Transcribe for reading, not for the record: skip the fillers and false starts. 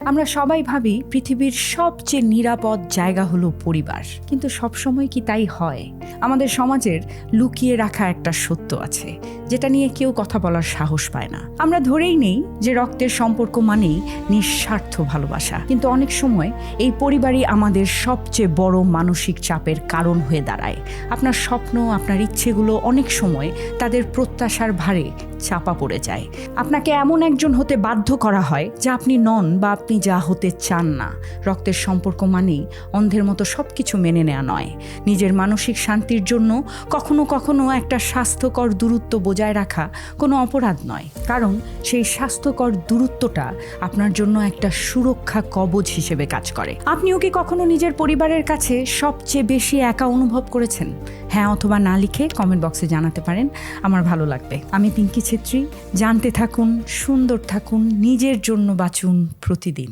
আমরা সবাই ভাবি পৃথিবীর সবচেয়ে নিরাপদ জায়গা হলো পরিবার, কিন্তু সবসময় কি তাই হয়? আমাদের সমাজের লুকিয়ে রাখা একটা সত্য আছে, যেটা নিয়ে কেউ কথা বলার সাহস পায় না। আমরা ধরেই নেই যে রক্তের সম্পর্ক মানেই নিঃস্বার্থ ভালোবাসা, কিন্তু অনেক সময় এই পরিবারই আমাদের সবচেয়ে বড় মানসিক চাপের কারণ হয়ে দাঁড়ায়। আপনার স্বপ্ন, আপনার ইচ্ছেগুলো অনেক সময় তাদের প্রত্যাশার ভারে চাপা পড়ে যায়। আপনাকে এমন একজন হতে বাধ্য করা হয় যা আপনি নন বা আপনি যা হতে চান না। রক্তের সম্পর্ক মানেই অন্ধের মতো সবকিছু মেনে নেওয়া নয়। নিজের মানসিক শান্তির জন্য কখনো কখনো একটা স্বাস্থ্যকর দূরত্ব বজায় রাখা কোনো অপরাধ নয়, কারণ সেই স্বাস্থ্যকর দূরত্বটা আপনার জন্য একটা সুরক্ষা কবচ হিসেবে কাজ করে। আপনিও কি কখনো নিজের পরিবারের কাছে সবচেয়ে বেশি একা অনুভব করেছেন? হ্যাঁ অথবা না লিখে কমেন্ট বক্সে জানাতে পারেন, আমার ভালো লাগবে। আমি পিঙ্কি ছেত্রী। জানতে থাকুন, সুন্দর থাকুন, নিজের জন্য বাঁচুন প্রতিদিন।